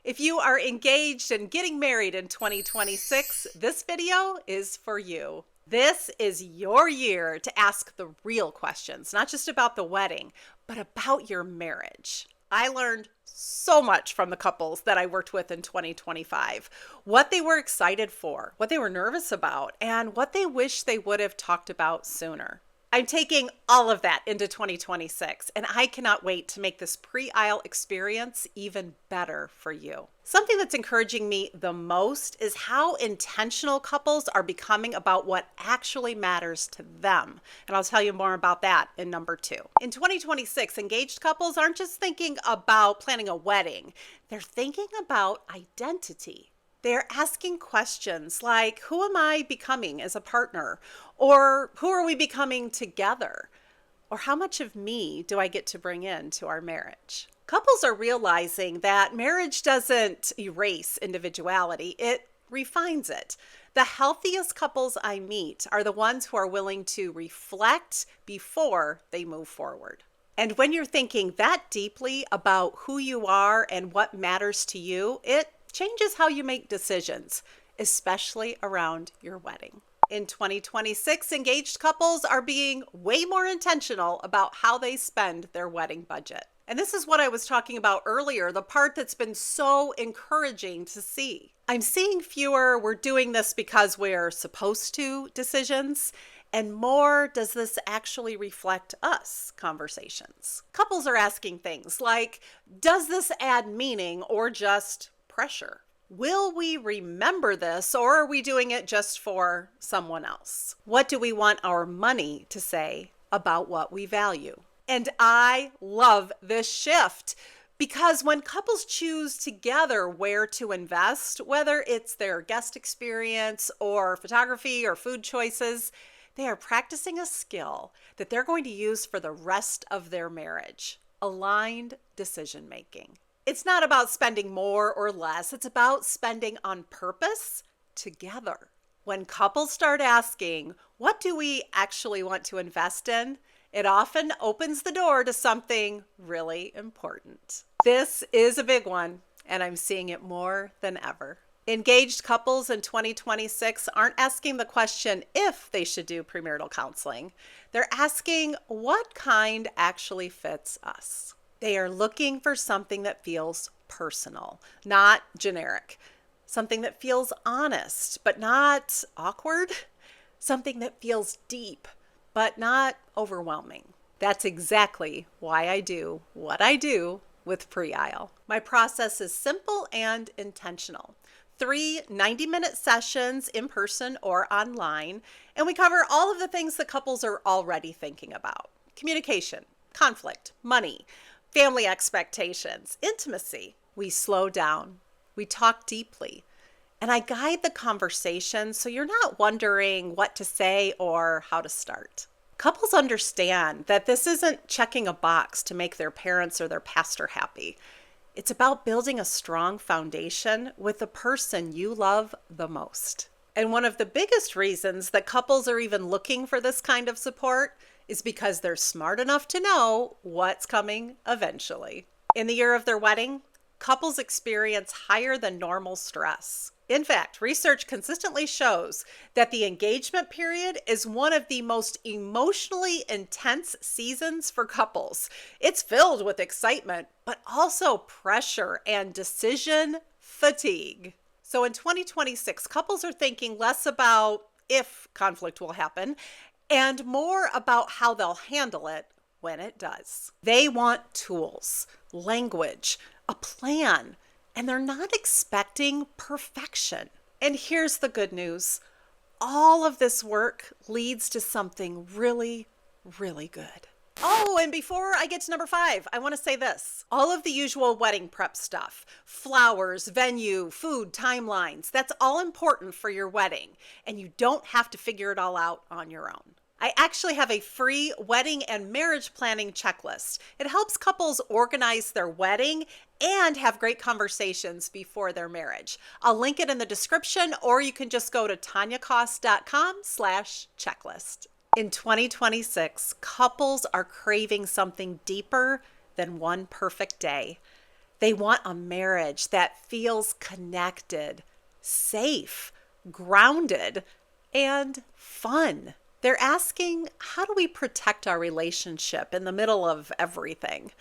If you are engaged and getting married in 2026, this video is for you. This is your year to ask the real questions, not just about the wedding, but about your marriage. I learned so much from the couples that I worked with in 2025, what they were excited for, what they were nervous about, and what they wish they would have talked about sooner. I'm taking all of that into 2026, and I cannot wait to make this pre-aisle experience even better for you. Something that's encouraging me the most is how intentional couples are becoming about what actually matters to them. And I'll tell you more about that in number 2. In 2026, engaged couples aren't just thinking about planning a wedding, they're thinking about identity. They're asking questions like, who am I becoming as a partner? Or who are we becoming together? Or how much of me do I get to bring into our marriage? Couples are realizing that marriage doesn't erase individuality, it refines it. The healthiest couples I meet are the ones who are willing to reflect before they move forward. And when you're thinking that deeply about who you are and what matters to you, it changes how you make decisions, especially around your wedding. In 2026, engaged couples are being way more intentional about how they spend their wedding budget. And this is what I was talking about earlier, the part that's been so encouraging to see. I'm seeing fewer "we're doing this because we're supposed to" decisions, and more "does this actually reflect us" conversations. Couples are asking things like, does this add meaning or just pressure? Will we remember this, or are we doing it just for someone else? What do we want our money to say about what we value? And I love this shift because when couples choose together where to invest, whether it's their guest experience or photography or food choices, they are practicing a skill that they're going to use for the rest of their marriage: aligned decision making. It's not about spending more or less. It's about spending on purpose together. When couples start asking, what do we actually want to invest in? It often opens the door to something really important. This is a big one, and I'm seeing it more than ever. Engaged couples in 2026 aren't asking the question if they should do premarital counseling. They're asking what kind actually fits us. They are looking for something that feels personal, not generic. Something that feels honest, but not awkward. Something that feels deep, but not overwhelming. That's exactly why I do what I do with Pre-Aisle. My process is simple and intentional. 3 90-minute sessions in person or online, and we cover all of the things that couples are already thinking about: communication, conflict, money, family expectations, intimacy. We slow down, we talk deeply, and I guide the conversation so you're not wondering what to say or how to start. Couples understand that this isn't checking a box to make their parents or their pastor happy. It's about building a strong foundation with the person you love the most. And one of the biggest reasons that couples are even looking for this kind of support is because they're smart enough to know what's coming eventually. In the year of their wedding, couples experience higher than normal stress. In fact, research consistently shows that the engagement period is one of the most emotionally intense seasons for couples. It's filled with excitement, but also pressure and decision fatigue. So in 2026, couples are thinking less about if conflict will happen and more about how they'll handle it when it does. They want tools, language, a plan, and they're not expecting perfection. And here's the good news: all of this work leads to something really, really good. Oh, and before I get to number 5, I want to say this. All of the usual wedding prep stuff, flowers, venue, food, timelines, that's all important for your wedding, and you don't have to figure it all out on your own. I actually have a free wedding and marriage planning checklist. It helps couples organize their wedding and have great conversations before their marriage. I'll link it in the description, or you can just go to tanyakoss.com/checklist. In 2026, couples are craving something deeper than one perfect day. They want a marriage that feels connected, safe, grounded, and fun. They're asking, how do we protect our relationship in the middle of everything?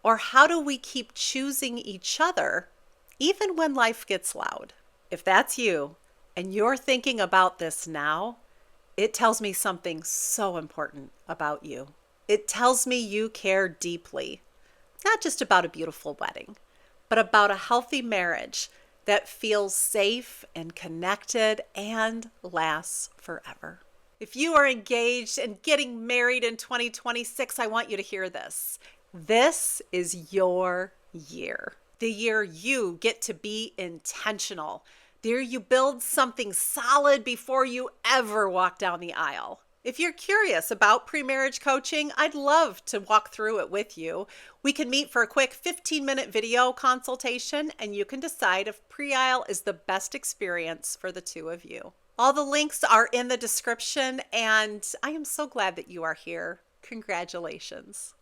Or how do we keep choosing each other even when life gets loud? If that's you and you're thinking about this now, it tells me something so important about you. It tells me you care deeply, not just about a beautiful wedding, but about a healthy marriage that feels safe and connected and lasts forever. If you are engaged and getting married in 2026, I want you to hear this. This is your year. The year you get to be intentional. The year you build something solid before you ever walk down the aisle. If you're curious about pre-marriage coaching, I'd love to walk through it with you. We can meet for a quick 15-minute video consultation, and you can decide if pre-aisle is the best experience for the two of you. All the links are in the description, and I am so glad that you are here. Congratulations.